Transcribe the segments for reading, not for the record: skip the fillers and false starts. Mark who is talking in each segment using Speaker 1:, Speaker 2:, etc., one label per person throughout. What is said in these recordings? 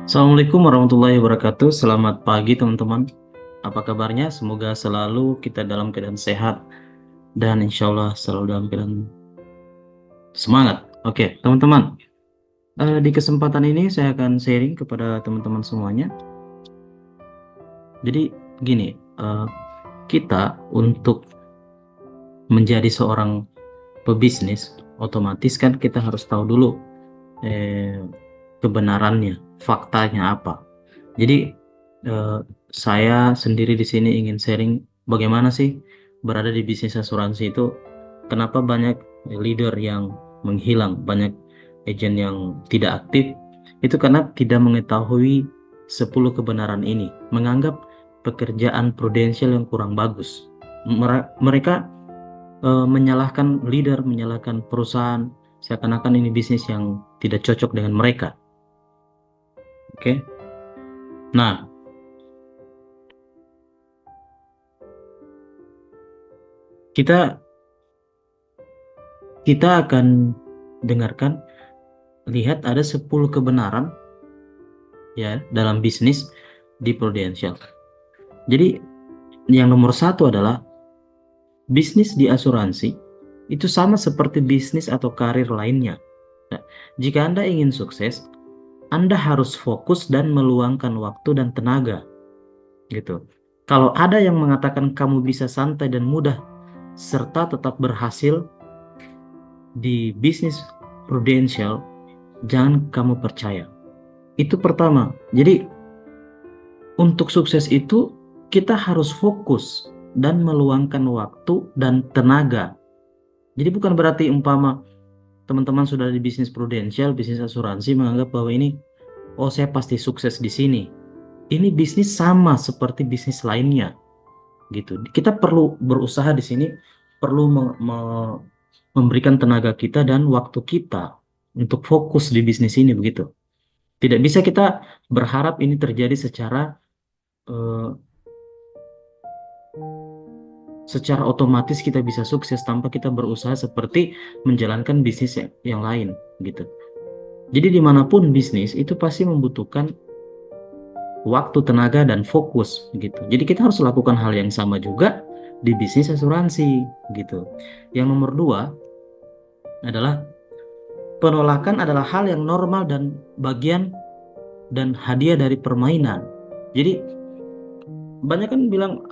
Speaker 1: Assalamualaikum warahmatullahi wabarakatuh. Selamat pagi teman-teman. Apa kabarnya? Semoga selalu kita dalam keadaan sehat dan insya Allah selalu dalam keadaan semangat. Oke, teman-teman. Di kesempatan ini saya akan sharing kepada teman-teman semuanya. Jadi gini, kita untuk menjadi seorang pebisnis, otomatis kan kita harus tahu dulu eh, kebenarannya, faktanya apa. Jadi eh, saya sendiri di sini ingin sharing bagaimana sih berada di bisnis asuransi itu, kenapa banyak leader yang menghilang, banyak agen yang tidak aktif, itu karena tidak mengetahui 10 kebenaran ini, menganggap pekerjaan prudensial yang kurang bagus. Mereka menyalahkan leader, menyalahkan perusahaan, seakan-akan ini bisnis yang tidak cocok dengan mereka. Oke. Nah, kita kita akan dengarkan, lihat ada 10 kebenaran ya dalam bisnis di Prudential. Jadi yang nomor satu adalah bisnis di asuransi itu sama seperti bisnis atau karir lainnya. Nah, jika Anda ingin sukses, Anda harus fokus dan meluangkan waktu dan tenaga gitu. Kalau ada yang mengatakan kamu bisa santai dan mudah serta tetap berhasil di bisnis Prudential, jangan kamu percaya. Itu pertama. Jadi untuk sukses itu kita harus fokus dan meluangkan waktu dan tenaga. Jadi bukan berarti umpama teman-teman sudah di bisnis prudensial, bisnis asuransi menganggap bahwa ini, oh saya pasti sukses di sini. Ini bisnis sama seperti bisnis lainnya, gitu. Kita perlu berusaha di sini, perlu memberikan tenaga kita dan waktu kita untuk fokus di bisnis ini, begitu. Tidak bisa kita berharap ini terjadi eh, secara otomatis kita bisa sukses tanpa kita berusaha seperti menjalankan bisnis yang lain gitu. Jadi dimanapun bisnis itu pasti membutuhkan waktu, tenaga, dan fokus gitu. Jadi kita harus lakukan hal yang sama juga di bisnis asuransi gitu. Yang nomor dua adalah penolakan adalah hal yang normal dan bagian dan hadiah dari permainan. Jadi banyak kan bilang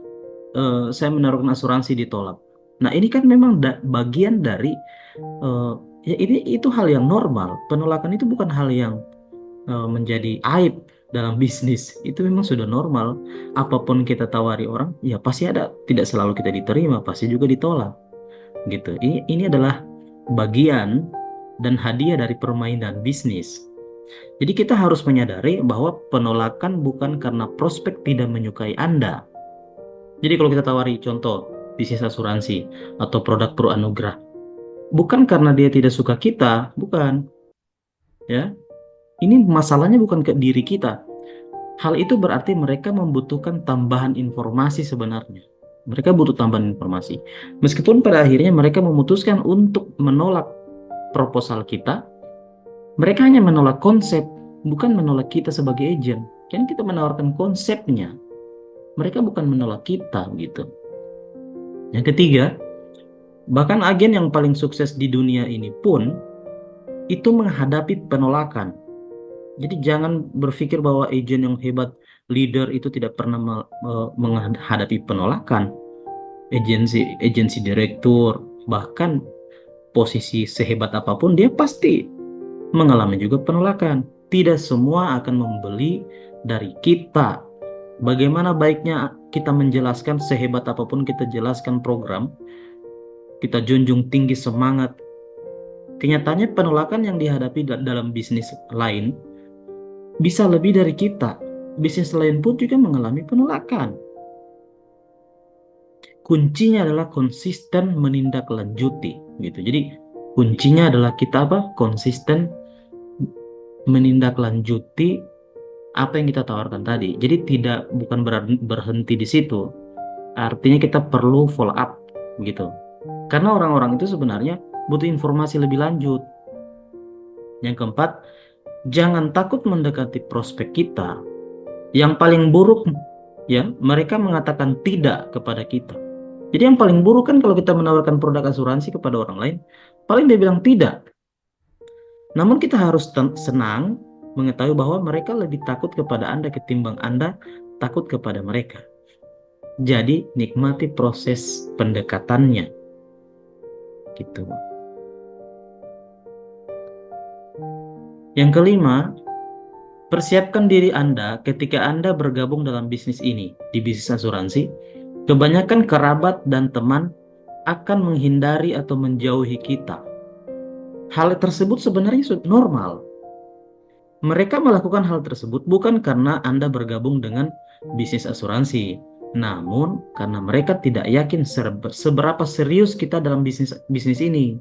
Speaker 1: saya menaruhkan asuransi ditolak. Nah, ini kan memang bagian dari eh, ya ini itu hal yang normal. Penolakan itu bukan hal yang menjadi aib dalam bisnis. Itu memang sudah normal. Apapun kita tawari orang, ya pasti ada. Tidak selalu kita diterima, pasti juga ditolak. Gitu. Ini adalah bagian dan hadiah dari permainan bisnis. Jadi kita harus menyadari bahwa penolakan bukan karena prospek tidak menyukai Anda. Jadi kalau kita tawari contoh bisnis asuransi atau produk Pro Anugrah, bukan karena dia tidak suka kita, bukan, ya. Ini masalahnya bukan ke diri kita. Hal itu berarti mereka membutuhkan tambahan informasi sebenarnya. Mereka butuh tambahan informasi. Meskipun pada akhirnya mereka memutuskan untuk menolak proposal kita, mereka hanya menolak konsep, bukan menolak kita sebagai agent. Kan kita menawarkan konsepnya. Mereka bukan menolak kita gitu. Yang ketiga, bahkan agen yang paling sukses di dunia ini pun itu menghadapi penolakan. Jadi jangan berpikir bahwa agen yang hebat, leader itu tidak pernah menghadapi penolakan. Agensi direktur, bahkan posisi sehebat apapun dia pasti mengalami juga penolakan. Tidak semua akan membeli dari kita. Bagaimana baiknya kita menjelaskan, sehebat apapun kita jelaskan program, kita junjung tinggi semangat. Kenyataannya penolakan yang dihadapi dalam bisnis lain bisa lebih dari kita. Bisnis lain pun juga mengalami penolakan. Kuncinya adalah konsisten menindaklanjuti gitu. Jadi kuncinya adalah kita konsisten menindaklanjuti apa yang kita tawarkan tadi. Jadi bukan berhenti di situ. Artinya kita perlu follow up gitu. Karena orang-orang itu sebenarnya butuh informasi lebih lanjut. Yang keempat, Jangan takut mendekati prospek kita. Yang paling buruk, ya, mereka mengatakan tidak kepada kita. Jadi yang paling buruk kan kalau kita menawarkan produk asuransi kepada orang lain, paling dia bilang tidak. Namun kita harus senang mengetahui bahwa mereka lebih takut kepada Anda ketimbang Anda takut kepada mereka. Jadi nikmati proses pendekatannya. Gitu. Yang kelima, persiapkan diri Anda ketika Anda bergabung dalam bisnis ini, di bisnis asuransi. Kebanyakan kerabat dan teman akan menghindari atau menjauhi kita. Hal tersebut sebenarnya normal. Mereka melakukan hal tersebut bukan karena Anda bergabung dengan bisnis asuransi, namun karena mereka tidak yakin seberapa serius kita dalam bisnis ini.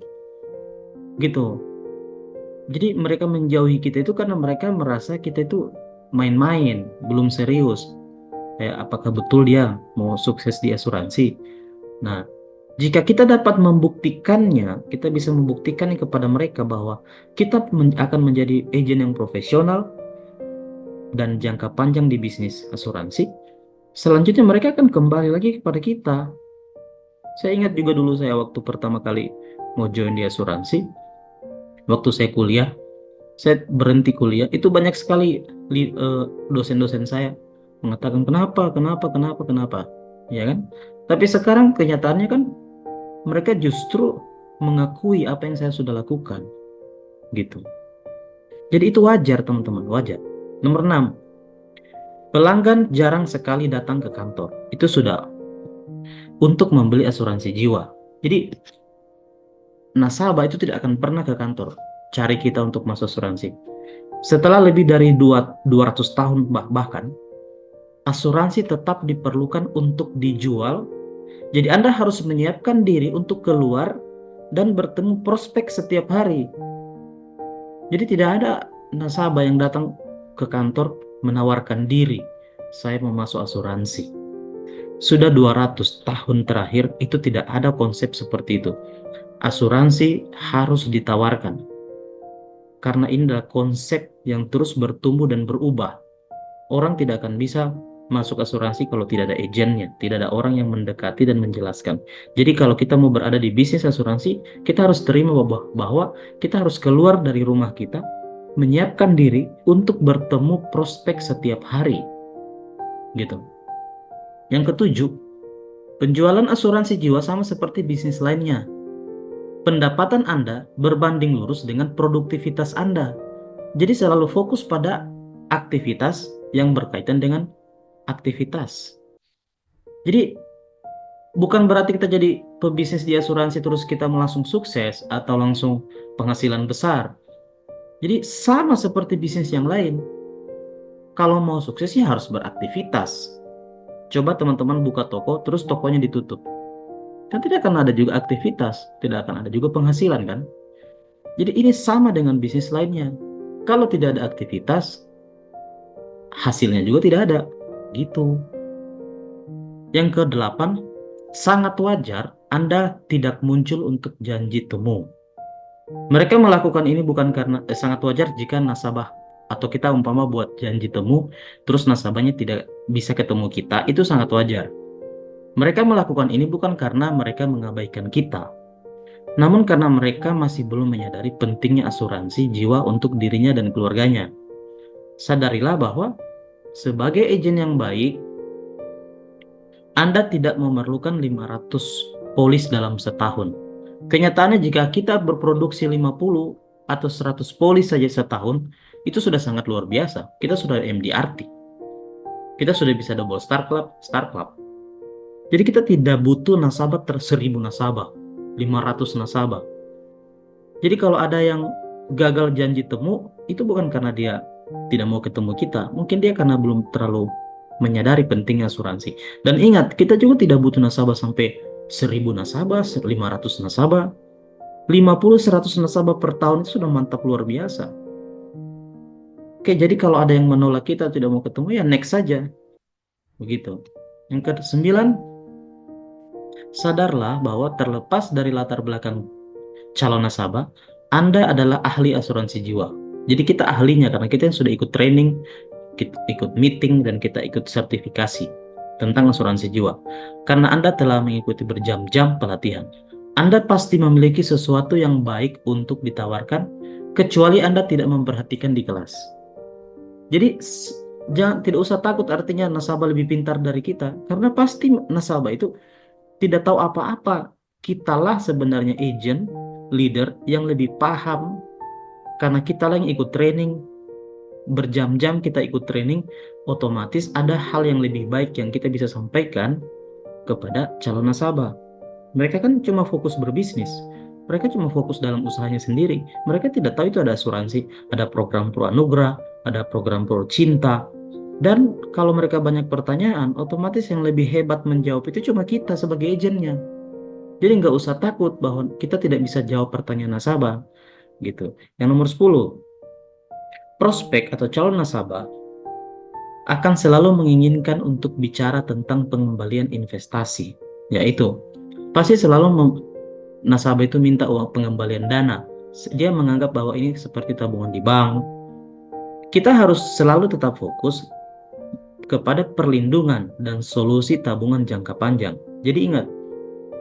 Speaker 1: Gitu. Jadi mereka menjauhi kita itu karena mereka merasa kita itu main-main, belum serius. Kayak apakah betul dia mau sukses di asuransi? Nah, jika kita dapat membuktikannya, kita bisa membuktikan kepada mereka bahwa kita akan menjadi agen yang profesional dan jangka panjang di bisnis asuransi. Selanjutnya mereka akan kembali lagi kepada kita. Saya ingat juga dulu saya waktu pertama kali mau join di asuransi, waktu saya kuliah, saya berhenti kuliah, itu banyak sekali dosen-dosen saya mengatakan kenapa, ya kan? Tapi sekarang kenyataannya kan mereka justru mengakui apa yang saya sudah lakukan, gitu. Jadi itu wajar teman-teman, wajar. Nomor 6, pelanggan jarang sekali datang ke kantor. Itu sudah untuk membeli asuransi jiwa. Jadi nasabah itu tidak akan pernah ke kantor cari kita untuk masuk asuransi. Setelah lebih dari 200 tahun bahkan, asuransi tetap diperlukan untuk dijual. Jadi Anda harus menyiapkan diri untuk keluar dan bertemu prospek setiap hari. Jadi tidak ada nasabah yang datang ke kantor menawarkan diri, saya mau masuk asuransi. Sudah 200 tahun terakhir itu tidak ada konsep seperti itu. Asuransi harus ditawarkan. Karena ini adalah konsep yang terus bertumbuh dan berubah. Orang tidak akan bisa masuk asuransi kalau tidak ada agennya, tidak ada orang yang mendekati dan menjelaskan. Jadi kalau kita mau berada di bisnis asuransi, kita harus terima bahwa kita harus keluar dari rumah kita, menyiapkan diri untuk bertemu prospek setiap hari. Gitu. Yang ketujuh, penjualan asuransi jiwa sama seperti bisnis lainnya. Pendapatan Anda berbanding lurus dengan produktivitas Anda. Jadi selalu fokus pada aktivitas yang berkaitan dengan aktivitas. Jadi bukan berarti kita jadi pebisnis di asuransi terus kita langsung sukses atau langsung penghasilan besar. Jadi sama seperti bisnis yang lain. Kalau mau sukses ya harus beraktivitas. Coba teman-teman buka toko terus tokonya ditutup. Kan tidak akan ada juga aktivitas, tidak akan ada juga penghasilan kan? Jadi ini sama dengan bisnis lainnya. Kalau tidak ada aktivitas, hasilnya juga tidak ada. Gitu. Yang kedelapan, sangat wajar Anda tidak muncul untuk janji temu. Mereka melakukan ini bukan karena sangat wajar jika nasabah atau kita umpama buat janji temu, terus nasabahnya tidak bisa ketemu kita, itu sangat wajar. Mereka melakukan ini bukan karena mereka mengabaikan kita, namun karena mereka masih belum menyadari pentingnya asuransi jiwa untuk dirinya dan keluarganya. Sadarilah bahwa sebagai agen yang baik, Anda tidak memerlukan 500 polis dalam setahun. Kenyataannya jika kita berproduksi 50 atau 100 polis saja setahun, itu sudah sangat luar biasa. Kita sudah MDRT. Kita sudah bisa double star club. Jadi kita tidak butuh nasabah 1000 nasabah, 500 nasabah. Jadi kalau ada yang gagal janji temu, itu bukan karena dia tidak mau ketemu kita. Mungkin dia karena belum terlalu menyadari pentingnya asuransi. Dan ingat, kita juga tidak butuh nasabah sampai 1000 nasabah, 500 nasabah. 50-100 nasabah per tahun itu sudah mantap luar biasa. Oke, jadi kalau ada yang menolak kita tidak mau ketemu, ya next saja. Begitu. Yang ke-9, sadarlah bahwa terlepas dari latar belakang calon nasabah, Anda adalah ahli asuransi jiwa. Jadi kita ahlinya karena kita yang sudah ikut training, kita ikut meeting, dan kita ikut sertifikasi tentang asuransi jiwa. Karena Anda telah mengikuti berjam-jam pelatihan, Anda pasti memiliki sesuatu yang baik untuk ditawarkan, kecuali Anda tidak memperhatikan di kelas. Jadi jangan, tidak usah takut artinya nasabah lebih pintar dari kita, karena pasti nasabah itu tidak tahu apa-apa. Kitalah sebenarnya agent, leader yang lebih paham, karena kita yang ikut training, berjam-jam kita ikut training, otomatis ada hal yang lebih baik yang kita bisa sampaikan kepada calon nasabah. Mereka kan cuma fokus berbisnis, mereka cuma fokus dalam usahanya sendiri. Mereka tidak tahu itu ada asuransi, ada program Pro Anugerah, ada program Pro Cinta. Dan kalau mereka banyak pertanyaan, otomatis yang lebih hebat menjawab itu cuma kita sebagai agennya. Jadi nggak usah takut bahwa kita tidak bisa jawab pertanyaan nasabah, gitu. Yang nomor 10, prospek atau calon nasabah akan selalu menginginkan untuk bicara tentang pengembalian investasi, yaitu pasti selalu nasabah itu minta uang pengembalian dana. Dia menganggap bahwa ini seperti tabungan di bank. Kita harus selalu tetap fokus kepada perlindungan dan solusi tabungan jangka panjang. Jadi ingat,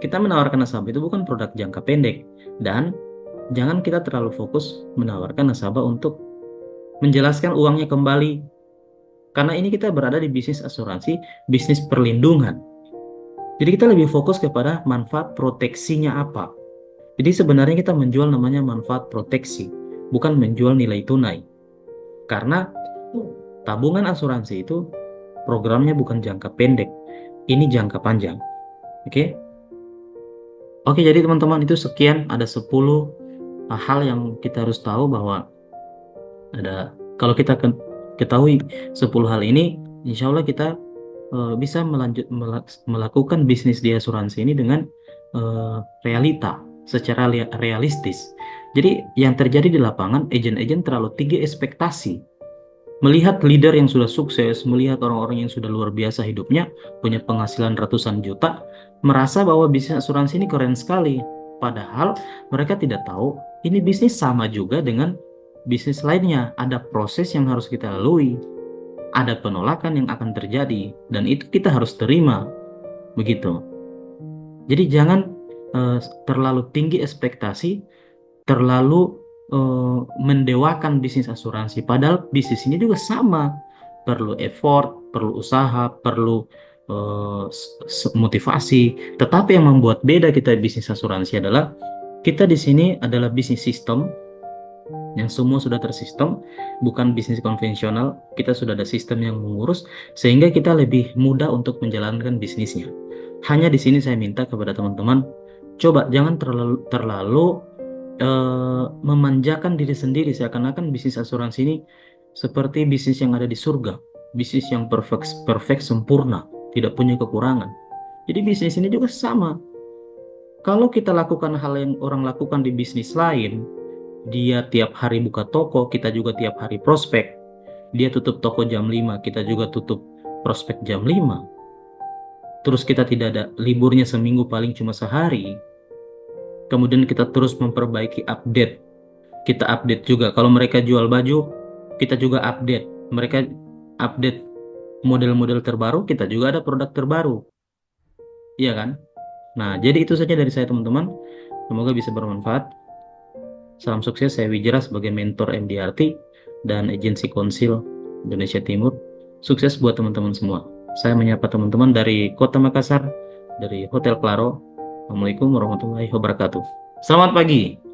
Speaker 1: kita menawarkan nasabah itu bukan produk jangka pendek, dan jangan kita terlalu fokus menawarkan nasabah untuk menjelaskan uangnya kembali. Karena ini kita berada di bisnis asuransi, bisnis perlindungan. Jadi kita lebih fokus kepada manfaat proteksinya apa. Jadi sebenarnya kita menjual namanya manfaat proteksi, bukan menjual nilai tunai. Karena tabungan asuransi itu programnya bukan jangka pendek, ini jangka panjang. Oke? Oke, jadi teman-teman itu sekian, ada 10 hal yang kita harus tahu bahwa kalau kita ketahui 10 hal ini, insya Allah kita bisa melakukan bisnis di asuransi ini dengan realita, secara realistis. Jadi yang terjadi di lapangan, agen-agen terlalu tinggi ekspektasi. Melihat leader yang sudah sukses, melihat orang-orang yang sudah luar biasa hidupnya, punya penghasilan ratusan juta, merasa bahwa bisnis asuransi ini keren sekali. Padahal mereka tidak tahu, ini bisnis sama juga dengan bisnis lainnya. Ada proses yang harus kita lalui, ada penolakan yang akan terjadi, dan itu kita harus terima, begitu. Jadi jangan terlalu tinggi ekspektasi, terlalu mendewakan bisnis asuransi, padahal bisnis ini juga sama, perlu effort, perlu usaha, perlu motivasi. Tetapi yang membuat beda kita bisnis asuransi adalah kita di sini adalah bisnis sistem yang semua sudah tersistem, bukan bisnis konvensional. Kita sudah ada sistem yang mengurus, sehingga kita lebih mudah untuk menjalankan bisnisnya. Hanya di sini saya minta kepada teman-teman, coba jangan terlalu memanjakan diri sendiri, seakan-akan bisnis asuransi ini seperti bisnis yang ada di surga, bisnis yang perfect, sempurna, tidak punya kekurangan. Jadi bisnis ini juga sama. Kalau kita lakukan hal yang orang lakukan di bisnis lain, dia tiap hari buka toko, kita juga tiap hari prospek. Dia tutup toko jam 5, kita juga tutup prospek jam 5. Terus kita tidak ada liburnya seminggu, paling cuma sehari. Kemudian kita terus memperbaiki update. Kita update juga. Kalau mereka jual baju, kita juga update. Mereka update model-model terbaru, kita juga ada produk terbaru. Iya kan? Nah, jadi itu saja dari saya teman-teman. Semoga bisa bermanfaat. Salam sukses, saya Wijera sebagai mentor MDRT dan agensi konsil Indonesia Timur. Sukses buat teman-teman semua. Saya menyapa teman-teman dari Kota Makassar, dari Hotel Claro. Assalamualaikum warahmatullahi wabarakatuh. Selamat pagi.